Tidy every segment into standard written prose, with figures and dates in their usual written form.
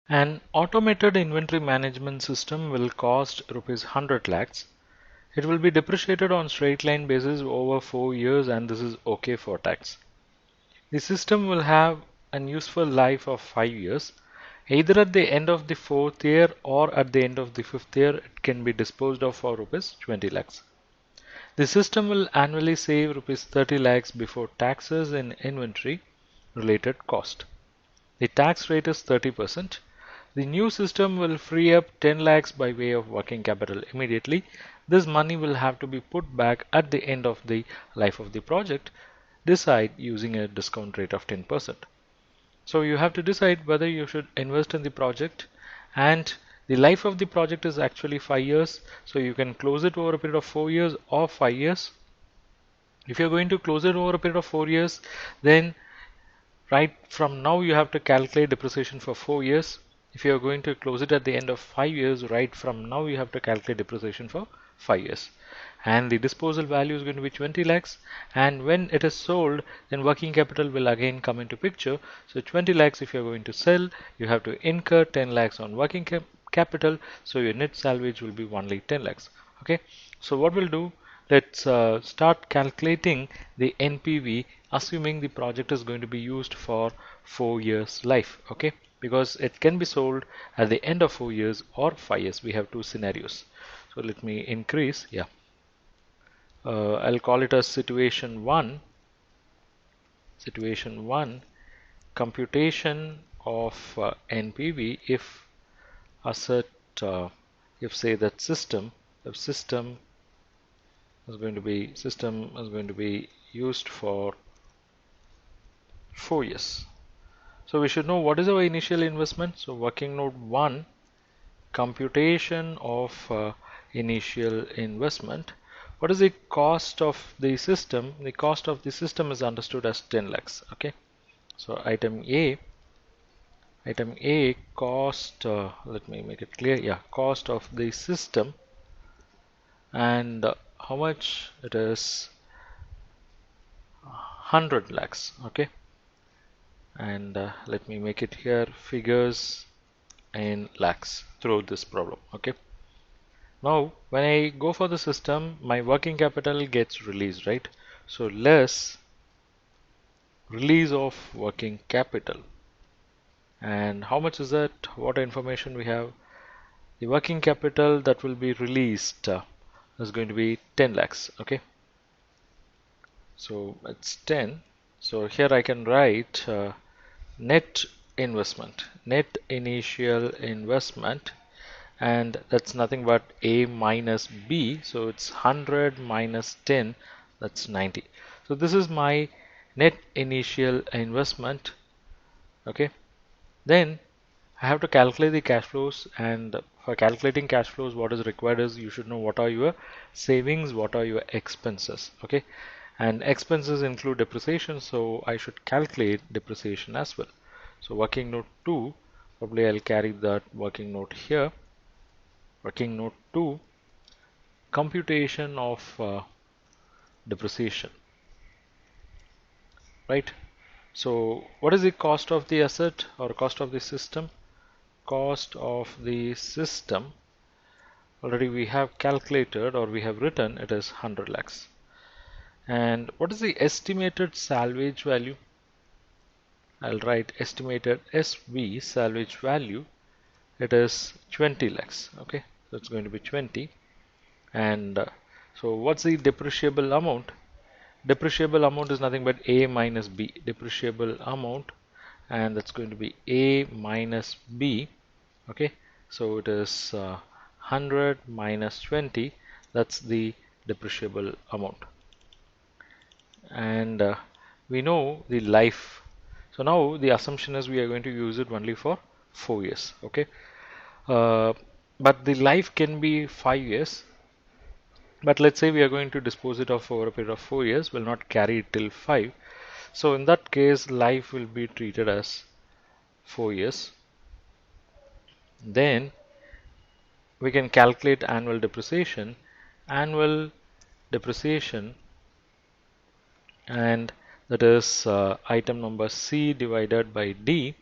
An automated inventory management system will cost rupees 100 lakhs. It will be depreciated on straight line basis over 4 years, and this is okay for tax. The system will have an useful life of 5 years. Either at the end of the 4th year or at the end of the 5th year, it can be disposed of for rupees 20 lakhs. The system will annually save rupees 30 lakhs before taxes and inventory related cost. The tax rate is 30%. The new system will free up 10 lakhs by way of working capital immediately. This money will have to be put back at the end of the life of the project. Decide using a discount rate of 10%. So you have to decide whether you should invest in the project, and the life of the project is actually 5 years. So you can close it over a period of 4 years or 5 years. If you're going to close it over a period of 4 years, then right from now you have to calculate depreciation for 4 years. If you're going to close it at the end of 5 years, right from now you have to calculate depreciation for 5 years. And the disposal value is going to be 20 lakhs, and when it is sold, then working capital will again come into picture. So 20 lakhs, if you're going to sell, you have to incur 10 lakhs on working capital, so your net salvage will be only 10 lakhs. Okay, so what we'll do, let's start calculating the NPV, assuming the project is going to be used for 4 years life. Okay, because it can be sold at the end of 4 years or 5 years. We have two scenarios. So let me increase. Yeah, I'll call it as situation 1. Situation 1, computation of NPV if asset, if say that if system is going to be used for 4 years. So we should know what is our initial investment. So working note 1, computation of initial investment. What is the cost of the system? The cost of the system is understood as 10 lakhs. Okay, so item A cost, let me make it clear. Yeah, cost of the system, and how much it is, 100 lakhs. Okay, and let me make it here figures in lakhs throughout this problem. Okay, now when I go for the system, my working capital gets released, right? So less release of working capital, and how much is that? What information we have? The working capital that will be released is going to be 10 lakhs. Okay, so it's 10. So here I can write net investment, net initial investment, and that's nothing but A minus B. So it's 100 minus 10, that's 90. So this is my net initial investment. Okay, then I have to calculate the cash flows, and for calculating cash flows, what is required is you should know what are your savings, what are your expenses. Okay, and expenses include depreciation, so I should calculate depreciation as well. So working note 2, probably I'll carry that working note here. Working note 2, computation of depreciation, right? So what is the cost of the asset or cost of the system? Cost of the system, already we have calculated or we have written, it is 100 lakhs. And what is the estimated salvage value? I'll write estimated SV, salvage value, it is 20 lakhs. Okay, so it's going to be 20. And so what's the depreciable amount? Depreciable amount is nothing but A minus B, depreciable amount, and that's going to be A minus B. Okay, so it is 100 minus 20, that's the depreciable amount. And we know the life. So now the assumption is we are going to use it only for 4 years. Okay, but the life can be 5 years. But let's say we are going to dispose it off over a period of 4 years, will not carry it till 5. So in that case, life will be treated as 4 years. Then we can calculate annual depreciation. Annual depreciation, and that is item number C divided by D.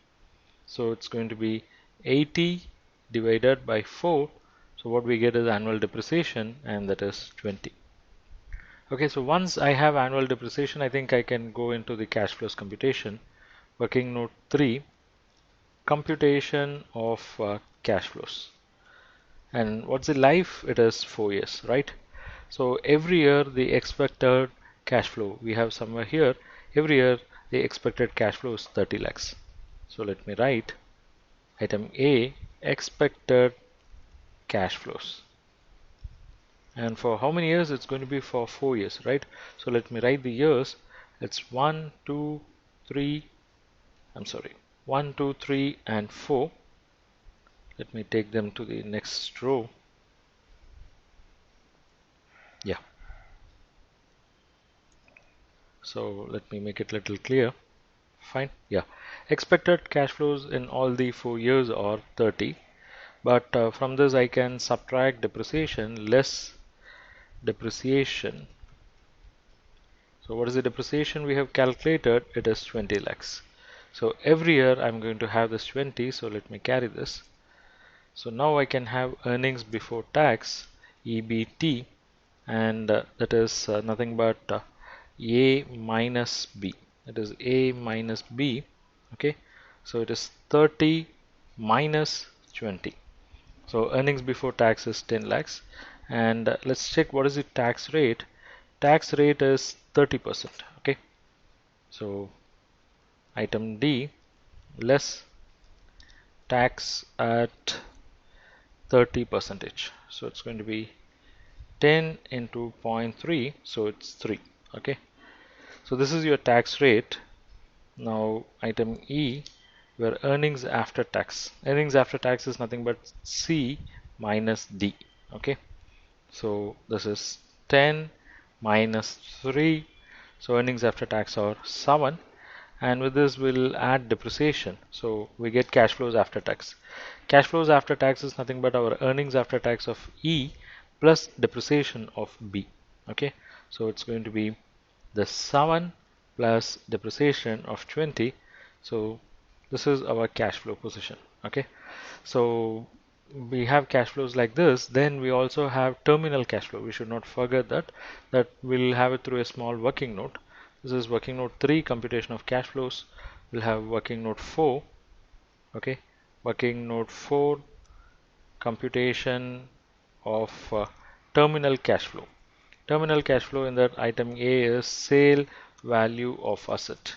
So it's going to be 80 divided by 4. So what we get is annual depreciation, and that is 20. Okay, so once I have annual depreciation, I think I can go into the cash flows computation. Working note 3, computation of cash flows. And what's the life? It is 4 years, right? So every year the expected cash flow we have somewhere here, every year the expected cash flow is 30 lakhs. So let me write item A, expected cash flows. And for how many years? It's going to be for 4 years, right? So let me write the years. It's 1, 2, 3, 1, 2, 3, and 4. Let me take them to the next row. Yeah. So let me make it a little clear. Fine. Yeah. Expected cash flows in all the 4 years are 30. But from this I can subtract depreciation less depreciation. So what is the depreciation we have calculated? It is 20 lakhs. So every year I'm going to have this 20. So let me carry this. So now I can have earnings before tax, EBT, and that is nothing but A minus B. It is A minus B. Okay. So it is 30 minus 20. So earnings before tax is 10 lakhs. And let's check what is the tax rate. Tax rate is 30%. Okay. So item D, less tax at 30%. So it's going to be 10 into 0.3. So it's 3. Okay. So this is your tax rate. Now item E, where earnings after tax. Earnings after tax is nothing but C minus D. Okay. So this is 10 minus 3. So earnings after tax are 7. And with this we'll add depreciation. So we get cash flows after tax. Cash flows after tax is nothing but our earnings after tax of E plus depreciation of B. Okay. So it's going to be the 7 plus depreciation of 20. So this is our cash flow position. Okay. So we have cash flows like this. Then we also have terminal cash flow. We should not forget that we'll have it through a small working note. This is working note 3, computation of cash flows. We'll have working note 4. Okay. Working note 4, computation of terminal cash flow. Terminal cash flow in that item A is sale value of asset.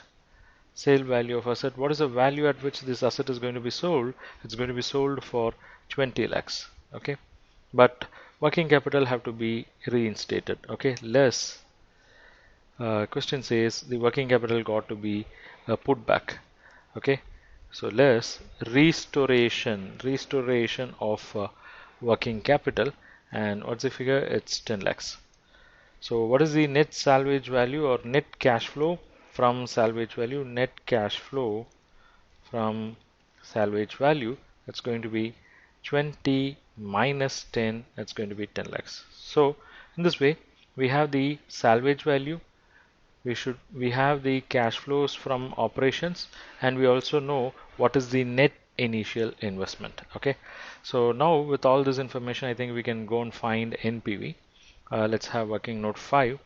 Sale value of asset. What is the value at which this asset is going to be sold? It's going to be sold for 20 lakhs. Okay. But working capital have to be reinstated. Okay. Less. Question says the working capital got to be put back. Okay. So less restoration of working capital. And what's the figure? It's 10 lakhs. So what is the net salvage value or net cash flow from salvage value? Net cash flow from salvage value, that's going to be 20 minus 10, that's going to be 10 lakhs. So in this way we have the salvage value, we have the cash flows from operations, and we also know what is the net initial investment. Okay. So now with all this information I think we can go and find NPV. Let's have working note 5.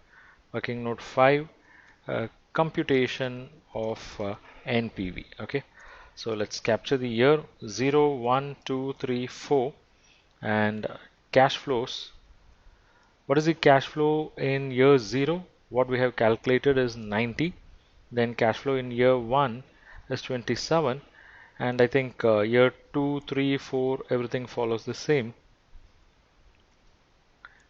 Working note 5, computation of NPV. Okay. So let's capture the year 0, 1, 2, 3, 4, and cash flows. What is the cash flow in year 0? What we have calculated is 90. Then cash flow in year 1 is 27. And I think year 2, 3, 4, everything follows the same.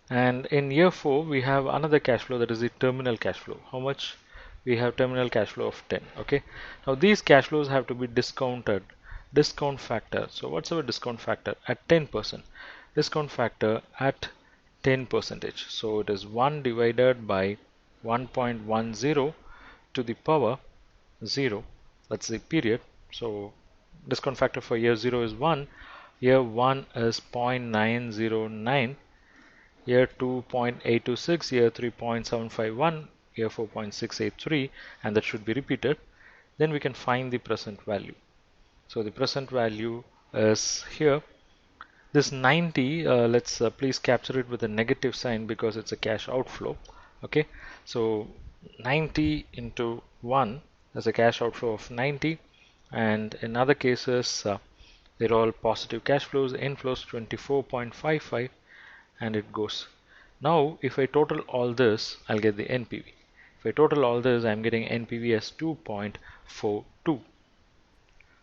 And in year 4 we have another cash flow, that is the terminal cash flow. How much? We have terminal cash flow of 10. Okay. Now these cash flows have to be discounted. Discount factor. So what's our discount factor? At 10%. Discount factor at 10%. So it is 1 divided by 1.10 to the power 0. That's the period. So discount factor for year 0 is 1. Year 1 is 0.909. Year 2 0.826, year 3 0.751, year 4 0.683, and that should be repeated. Then we can find the present value. So the present value is here. This 90, let's please capture it with a negative sign because it's a cash outflow. Okay, so 90 into 1 is a cash outflow of 90, and in other cases, they're all positive cash flows, inflows 24.55, and it goes. Now, if I total all this, I'll get the NPV. If I total all this, I'm getting NPV as 2.42.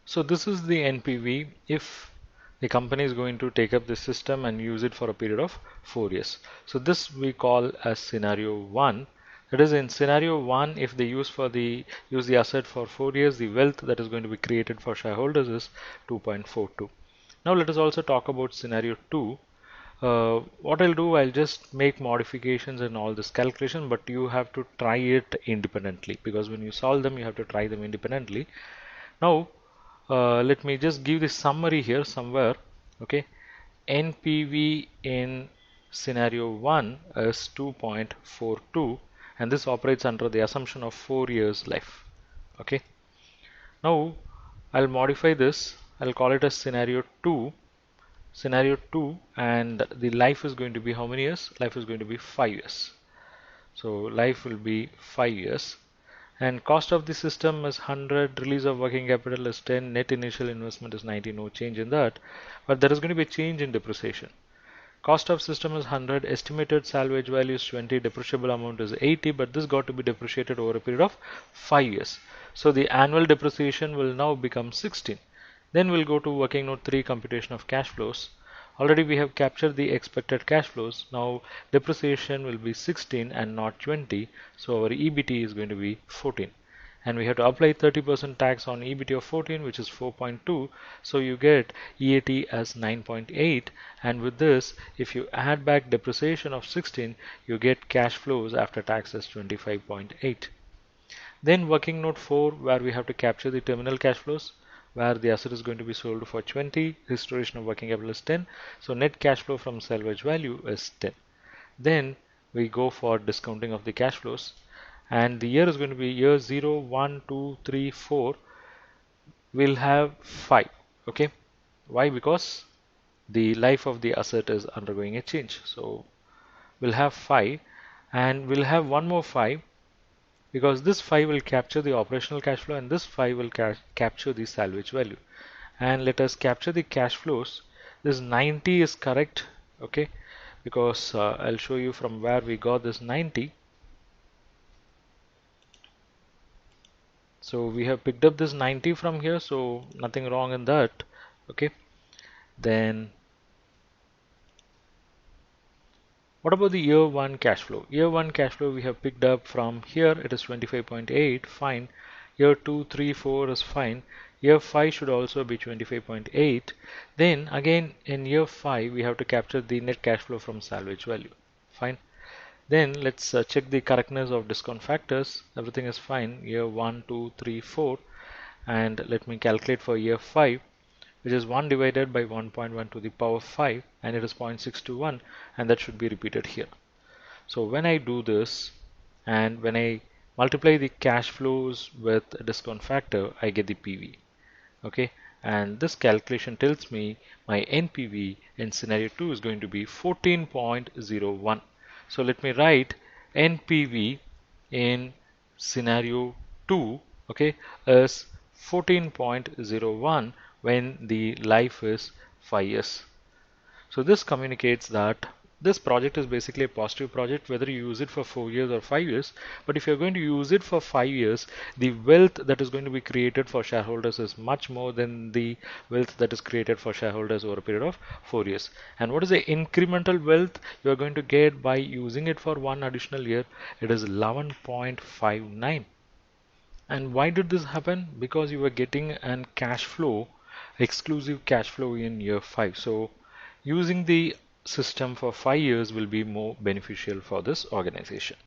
So this is the NPV if the company is going to take up this system and use it for a period of 4 years. So this we call as scenario 1. That is, in scenario 1, if they use the asset for 4 years, the wealth that is going to be created for shareholders is 2.42. Now let us also talk about scenario 2. What I'll do, I'll just make modifications in all this calculation, but you have to try it independently, because when you solve them, you have to try them independently. Now, let me just give the summary here somewhere. Okay, NPV in scenario 1 is 2.42, and this operates under the assumption of 4 years life. Okay, now I'll modify this. I'll call it as scenario 2. Scenario 2, and the life is going to be how many years? Life is going to be 5 years. So life will be 5 years. And cost of the system is 100, release of working capital is 10, net initial investment is 90, no change in that. But there is going to be a change in depreciation. Cost of system is 100, estimated salvage value is 20, depreciable amount is 80, but this got to be depreciated over a period of 5 years. So the annual depreciation will now become 16. Then we'll go to working note 3, computation of cash flows. Already we have captured the expected cash flows. Now depreciation will be 16 and not 20. So our EBT is going to be 14. And we have to apply 30% tax on EBT of 14, which is 4.2. So you get EAT as 9.8. And with this, if you add back depreciation of 16, you get cash flows after tax as 25.8. Then working note 4, where we have to capture the terminal cash flows, where the asset is going to be sold for 20, restoration of working capital is 10, so net cash flow from salvage value is 10. Then we go for discounting of the cash flows, and the year is going to be year 0, 1, 2, 3, 4. We'll have 5. Okay, why? Because the life of the asset is undergoing a change. So we'll have 5, and we'll have one more 5, because this 5 will capture the operational cash flow and this 5 will capture the salvage value. And let us capture the cash flows. This 90 is correct, okay, because I'll show you from where we got this 90. So we have picked up this 90 from here, so nothing wrong in that. Okay, then what about the year 1 cash flow? Year 1 cash flow we have picked up from here, it is 25.8, fine. Year 2, 3, 4 is fine. Year 5 should also be 25.8. Then again in year 5 we have to capture the net cash flow from salvage value. Fine. Then let's check the correctness of discount factors. Everything is fine. Year 1, 2, 3, 4. And let me calculate for year 5, which is 1 divided by 1.1 to the power 5, and it is 0.621, and that should be repeated here. So when I do this and when I multiply the cash flows with a discount factor, I get the PV. Okay, and this calculation tells me my NPV in scenario 2 is going to be 14.01. So let me write NPV in scenario 2, okay, is 14.01 when the life is 5 years. So this communicates that this project is basically a positive project, whether you use it for 4 years or 5 years. But if you're going to use it for 5 years, the wealth that is going to be created for shareholders is much more than the wealth that is created for shareholders over a period of 4 years. And what is the incremental wealth you are going to get by using it for one additional year? It is 11.59. And why did this happen? Because you were getting an cash flow, exclusive cash flow in year 5. So using the system for 5 years will be more beneficial for this organization.